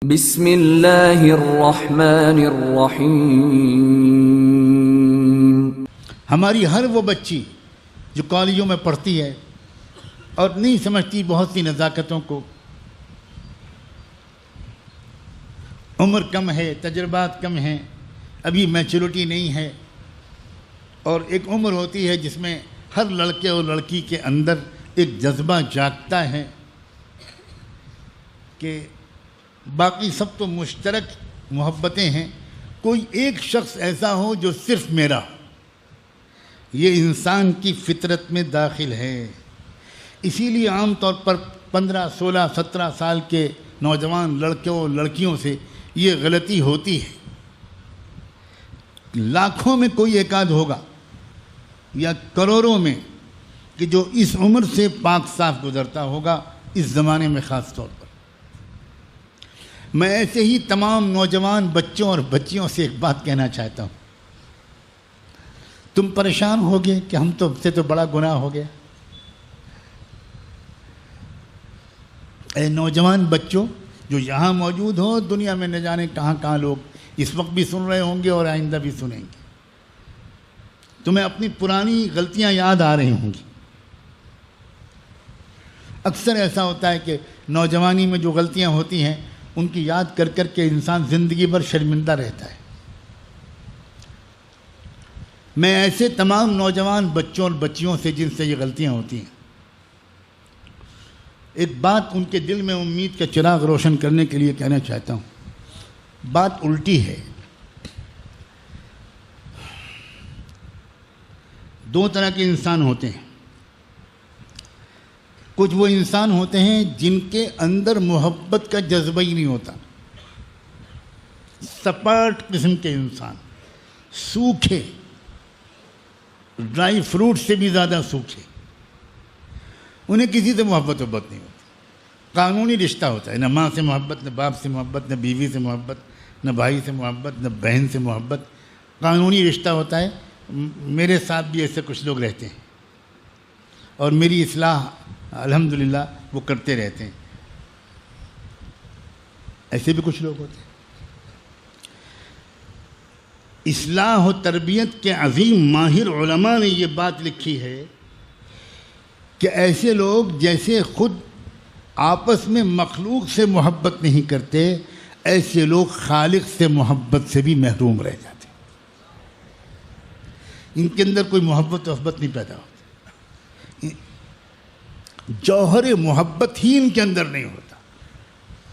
بسم اللہ الرحمن الرحیم۔ ہماری ہر وہ بچی جو کالجوں میں پڑھتی ہے اور نہیں سمجھتی بہت سی نزاکتوں کو، عمر کم ہے، تجربات کم ہیں، ابھی میچورٹی نہیں ہے، اور ایک عمر ہوتی ہے جس میں ہر لڑکے اور لڑکی کے اندر ایک جذبہ جاگتا ہے کہ باقی سب تو مشترک محبتیں ہیں، کوئی ایک شخص ایسا ہو جو صرف میرا ہو۔ یہ انسان کی فطرت میں داخل ہے۔ اسی لیے عام طور پر 15، 16، 17 سال کے نوجوان لڑکوں اور لڑکیوں سے یہ غلطی ہوتی ہے۔ لاکھوں میں کوئی ایک آدھ ہوگا یا کروڑوں میں کہ جو اس عمر سے پاک صاف گزرتا ہوگا، اس زمانے میں خاص طور پر۔ میں ایسے ہی تمام نوجوان بچوں اور بچیوں سے ایک بات کہنا چاہتا ہوں۔ تم پریشان ہوگے کہ ہم سے تو بڑا گناہ ہو گیا۔ اے نوجوان بچوں جو یہاں موجود ہو، دنیا میں نہ جانے کہاں کہاں لوگ اس وقت بھی سن رہے ہوں گے اور آئندہ بھی سنیں گے، تمہیں اپنی پرانی غلطیاں یاد آ رہی ہوں گی۔ اکثر ایسا ہوتا ہے کہ نوجوانی میں جو غلطیاں ہوتی ہیں ان کی یاد کر کر کے انسان زندگی بھر شرمندہ رہتا ہے۔ میں ایسے تمام نوجوان بچوں اور بچیوں سے جن سے یہ غلطیاں ہوتی ہیں، ایک بات ان کے دل میں امید کا چراغ روشن کرنے کے لیے کہنا چاہتا ہوں۔ بات الٹی ہے۔ دو طرح کے انسان ہوتے ہیں۔ کچھ وہ انسان ہوتے ہیں جن کے اندر محبت کا جذبہ ہی نہیں ہوتا، سپاٹ قسم کے انسان، سوکھے، ڈرائی فروٹ سے بھی زیادہ سوکھے۔ انہیں کسی سے محبت نہیں ہوتی۔ قانونی رشتہ ہوتا ہے، نہ ماں سے محبت، نہ باپ سے محبت، نہ بیوی سے محبت، نہ بھائی سے محبت، نہ بہن سے محبت۔ قانونی رشتہ ہوتا ہے۔ میرے ساتھ بھی ایسے کچھ لوگ رہتے ہیں اور میری اصلاح الحمدللہ وہ کرتے رہتے ہیں۔ ایسے بھی کچھ لوگ ہوتے ہیں۔ اصلاح و تربیت کے عظیم ماہر علماء نے یہ بات لکھی ہے کہ ایسے لوگ جیسے خود آپس میں مخلوق سے محبت نہیں کرتے، ایسے لوگ خالق سے محبت سے بھی محروم رہ جاتے۔ ان کے اندر کوئی محبت نہیں پیدا ہوتی۔ جوہر محبت ہی ان کے اندر نہیں ہوتا،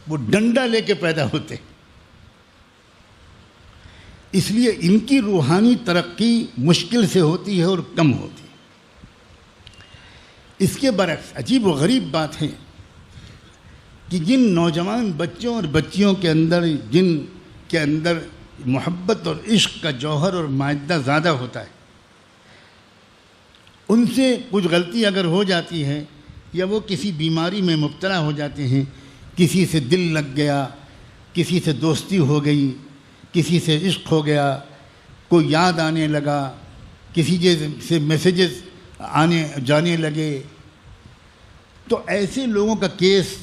وہ ڈنڈا لے کے پیدا ہوتے۔ اس لیے ان کی روحانی ترقی مشکل سے ہوتی ہے اور کم ہوتی ہے۔ اس کے برعکس عجیب و غریب بات ہے کہ جن نوجوان بچوں اور بچیوں کے اندر، جن کے اندر محبت اور عشق کا جوہر اور مادہ زیادہ ہوتا ہے، ان سے کچھ غلطی اگر ہو جاتی ہے یا وہ کسی بیماری میں مبتلا ہو جاتے ہیں، کسی سے دل لگ گیا، کسی سے دوستی ہو گئی، کسی سے عشق ہو گیا، کوئی یاد آنے لگا، کسی سے میسیجز آنے جانے لگے، تو ایسے لوگوں کا کیس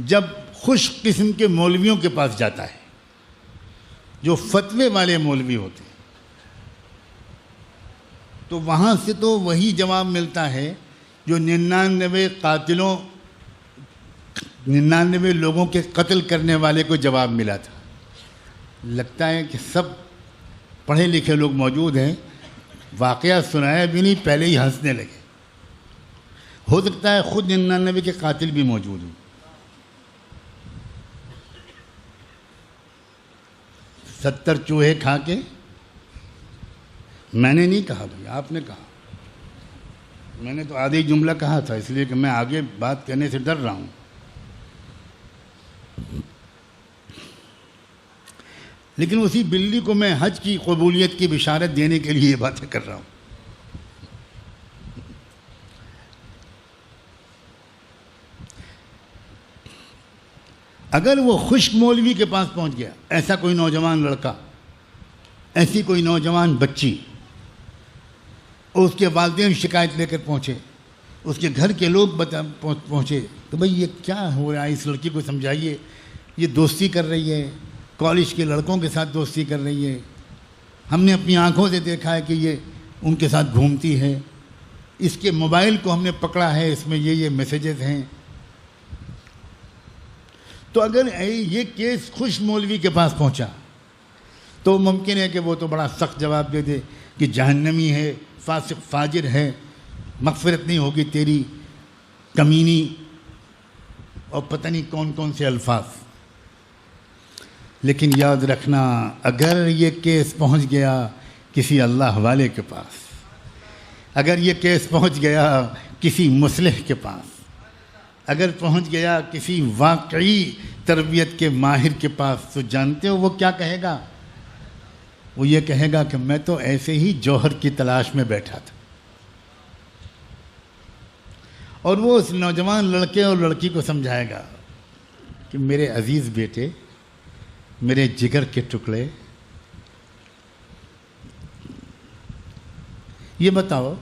جب خوش قسم کے مولویوں کے پاس جاتا ہے، جو فتوے والے مولوی ہوتے ہیں، تو وہاں سے تو وہی جواب ملتا ہے جو 99 لوگوں کے قتل کرنے والے کو جواب ملا تھا۔ لگتا ہے کہ سب پڑھے لکھے لوگ موجود ہیں، واقعہ سنایا بھی نہیں، پہلے ہی ہنسنے لگے۔ ہو سکتا ہے خود 99 کے قاتل بھی موجود ہوں۔ 70 چوہے کھا کے، میں نے نہیں کہا بھائی، آپ نے کہا۔ میں نے تو آدھی جملہ کہا تھا، اس لیے کہ میں آگے بات کرنے سے ڈر رہا ہوں۔ لیکن اسی بلی کو میں حج کی قبولیت کی بشارت دینے کے لیے یہ باتیں کر رہا ہوں۔ اگر وہ خشک مولوی کے پاس پہنچ گیا، ایسا کوئی نوجوان لڑکا، ایسی کوئی نوجوان بچی، اور اس کے والدین شکایت لے کر پہنچے، اس کے گھر کے لوگ پہنچے کہ بھئی یہ کیا ہو رہا ہے، اس لڑکی کو سمجھائیے، یہ دوستی کر رہی ہے، کالج کے لڑکوں کے ساتھ دوستی کر رہی ہے، ہم نے اپنی آنکھوں سے دیکھا ہے کہ یہ ان کے ساتھ گھومتی ہے، اس کے موبائل کو ہم نے پکڑا ہے، اس میں یہ میسیجز ہیں۔ تو اگر یہ کیس خوش مولوی کے پاس پہنچا تو ممکن ہے کہ وہ تو بڑا سخت جواب دے دے کہ جہنمی ہے، فاسق فاجر ہے، مغفرت نہیں ہوگی تیری، کمینی، اور پتہ نہیں کون کون سے الفاظ۔ لیکن یاد رکھنا، اگر یہ کیس پہنچ گیا کسی اللہ والے کے پاس، اگر یہ کیس پہنچ گیا کسی مصلح کے پاس، اگر پہنچ گیا کسی واقعی تربیت کے ماہر کے پاس، تو جانتے ہو وہ کیا کہے گا؟ وہ یہ کہے گا کہ میں تو ایسے ہی جوہر کی تلاش میں بیٹھا تھا۔ اور وہ اس نوجوان لڑکے اور لڑکی کو سمجھائے گا کہ میرے عزیز بیٹے، میرے جگر کے ٹکڑے، یہ بتاؤ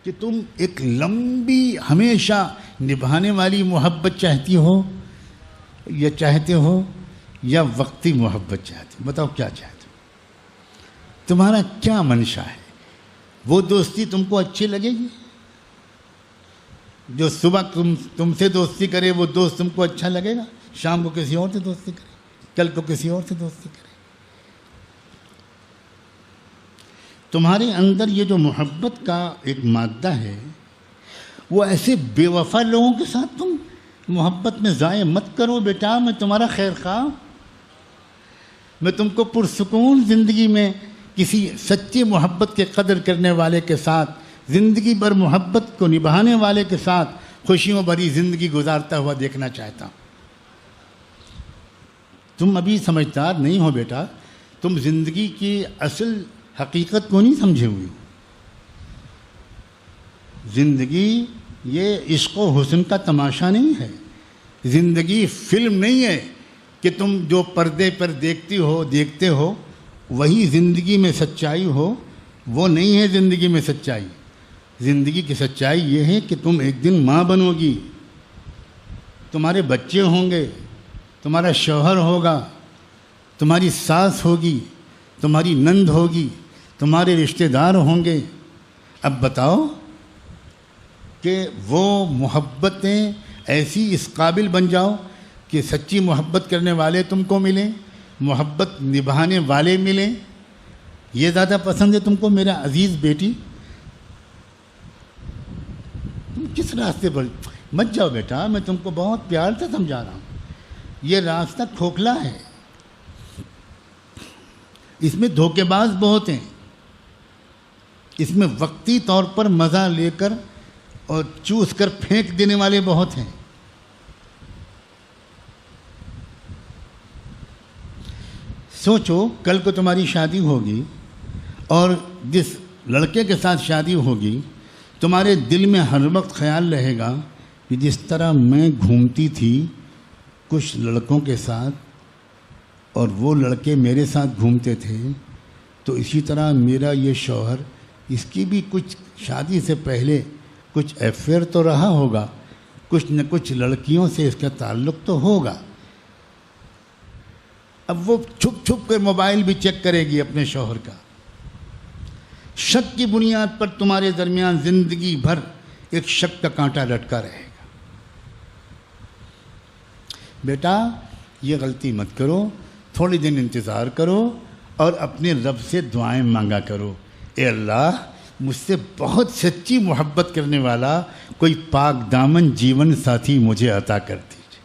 کہ تم ایک لمبی ہمیشہ نبھانے والی محبت چاہتی ہو یا چاہتے ہو، یا وقتی محبت چاہتے ہو؟ بتاؤ کیا چاہتے ہو؟ تمہارا کیا منشا ہے؟ وہ دوستی تم کو اچھی لگے گی؟ جو صبح تم سے دوستی کرے وہ دوست تم کو اچھا لگے گا؟ شام کو کسی اور سے دوستی کرے، کل کو کسی اور سے دوستی کرے؟ تمہارے اندر یہ جو محبت کا ایک مادہ ہے، وہ ایسے بے وفا لوگوں کے ساتھ تم محبت میں ضائع مت کرو بیٹا۔ میں تمہارا خیر خواہ، میں تم کو پرسکون زندگی میں کسی سچی محبت کے قدر کرنے والے کے ساتھ، زندگی بھر محبت کو نبھانے والے کے ساتھ خوشیوں بھری زندگی گزارتا ہوا دیکھنا چاہتا ہوں۔ تم ابھی سمجھدار نہیں ہو بیٹا، تم زندگی کی اصل حقیقت کو نہیں سمجھے ہوئے۔ زندگی یہ عشق و حسن کا تماشا نہیں ہے، زندگی فلم نہیں ہے کہ تم جو پردے پر دیکھتے ہو وہی زندگی میں سچائی ہو، وہ نہیں ہے زندگی میں سچائی۔ زندگی کی سچائی یہ ہے کہ تم ایک دن ماں بنو گی، تمہارے بچے ہوں گے، تمہارا شوہر ہوگا، تمہاری ساس ہوگی، تمہاری نند ہوگی، تمہارے رشتہ دار ہوں گے۔ اب بتاؤ کہ وہ محبتیں ایسی اس قابل بن جاؤ کہ سچی محبت کرنے والے تم کو ملیں، محبت نبھانے والے ملیں، یہ زیادہ پسند ہے تم کو میرا عزیز بیٹی؟ تم کس راستے پر مت جاؤ بیٹا، میں تم کو بہت پیار سے سمجھا رہا ہوں، یہ راستہ کھوکھلا ہے، اس میں دھوکے باز بہت ہیں، اس میں وقتی طور پر مزہ لے کر اور چوس کر پھینک دینے والے بہت ہیں۔ سوچو کل کو تمہاری شادی ہوگی اور جس لڑکے کے ساتھ شادی ہوگی تمہارے دل میں ہر وقت خیال رہے گا کہ جس طرح میں گھومتی تھی کچھ لڑکوں کے ساتھ اور وہ لڑکے میرے ساتھ گھومتے تھے، تو اسی طرح میرا یہ شوہر، اس کی بھی کچھ شادی سے پہلے کچھ افیئر تو رہا ہوگا، کچھ نہ کچھ لڑکیوں سے اس کا تعلق تو ہوگا۔ اب وہ چھپ چھپ کر موبائل بھی چیک کرے گی اپنے شوہر کا، شک کی بنیاد پر تمہارے درمیان زندگی بھر ایک شک کا کانٹا لٹکا رہے گا۔ بیٹا یہ غلطی مت کرو، تھوڑی دن انتظار کرو اور اپنے رب سے دعائیں مانگا کرو، اے اللہ مجھ سے بہت سچی محبت کرنے والا کوئی پاک دامن جیون ساتھی مجھے عطا کر دیجیے،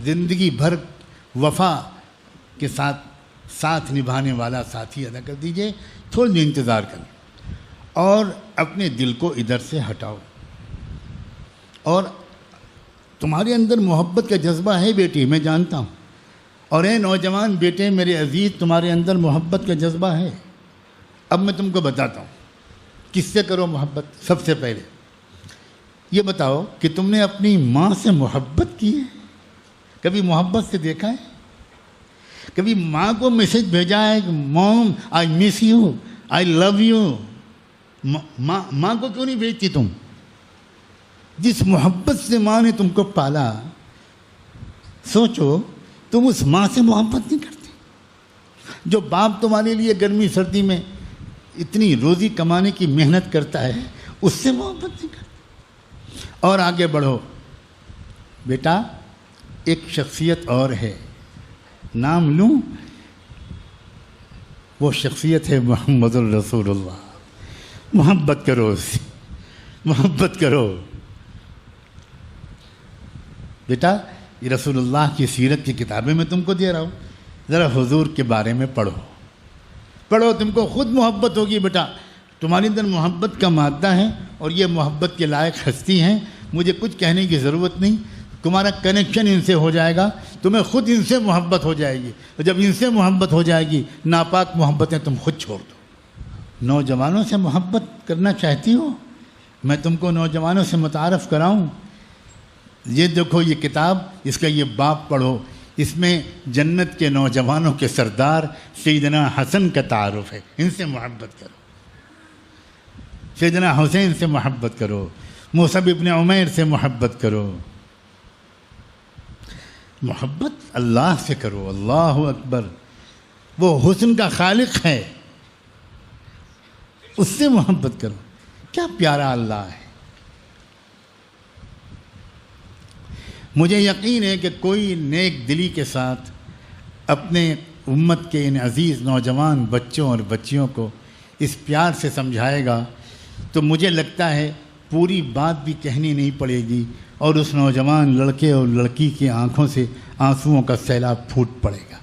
زندگی بھر وفا کے ساتھ نبھانے والا ساتھی عطا کر دیجیے۔ تھوڑی دیر انتظار کریں اور اپنے دل کو ادھر سے ہٹاؤ، اور تمہارے اندر محبت کا جذبہ ہے بیٹی، میں جانتا ہوں، اور اے نوجوان بیٹے میرے عزیز، تمہارے اندر محبت کا جذبہ ہے۔ اب میں تم کو بتاتا ہوں کس سے کرو محبت۔ سب سے پہلے یہ بتاؤ کہ تم نے اپنی ماں سے محبت کی ہے؟ کبھی محبت سے دیکھا ہے؟ کبھی ماں کو میسج بھیجا ہے کہ موم آئی miss you, I love you? ماں کو کیوں نہیں بھیجتی تم؟ جس محبت سے ماں نے تم کو پالا سوچو تم اس ماں سے محبت نہیں کرتے جو باپ تمہارے لیے گرمی سردی میں اتنی روزی کمانے کی محنت کرتا ہے، اس سے محبت نہیں کرتے؟ اور آگے بڑھو بیٹا، ایک شخصیت اور ہے، نام لوں، وہ شخصیت ہے محمد الرسول اللہ۔ محبت کرو اس سے، محبت کرو بیٹا۔ یہ رسول اللہ کی سیرت کی کتابیں میں تم کو دے رہا ہوں، ذرا حضور کے بارے میں پڑھو پڑھو، تم کو خود محبت ہوگی بیٹا۔ تمہارے اندر محبت کا مادہ ہے اور یہ محبت کے لائق ہستی ہیں، مجھے کچھ کہنے کی ضرورت نہیں، تمہارا کنیکشن ان سے ہو جائے گا، تمہیں خود ان سے محبت ہو جائے گی، اور جب ان سے محبت ہو جائے گی ناپاک محبتیں تم خود چھوڑ دو۔ نوجوانوں سے محبت کرنا چاہتی ہو؟ میں تم کو نوجوانوں سے متعارف کراؤں۔ یہ دیکھو یہ کتاب، اس کا یہ باب پڑھو، اس میں جنت کے نوجوانوں کے سردار سیدنا حسن کا تعارف ہے، ان سے محبت کرو، سیدنا حسین سے محبت کرو، مصعب ابن عمیر سے محبت کرو، محبت اللہ سے کرو۔ اللہ اکبر، وہ حسن کا خالق ہے، اس سے محبت کرو۔ کیا پیارا اللہ ہے۔ مجھے یقین ہے کہ کوئی نیک دلی کے ساتھ اپنے امت کے ان عزیز نوجوان بچوں اور بچیوں کو اس پیار سے سمجھائے گا تو مجھے لگتا ہے پوری بات بھی کہنی نہیں پڑے گی، اور اس نوجوان لڑکے اور لڑکی کی آنکھوں سے آنسوؤں کا سیلاب پھوٹ پڑے گا۔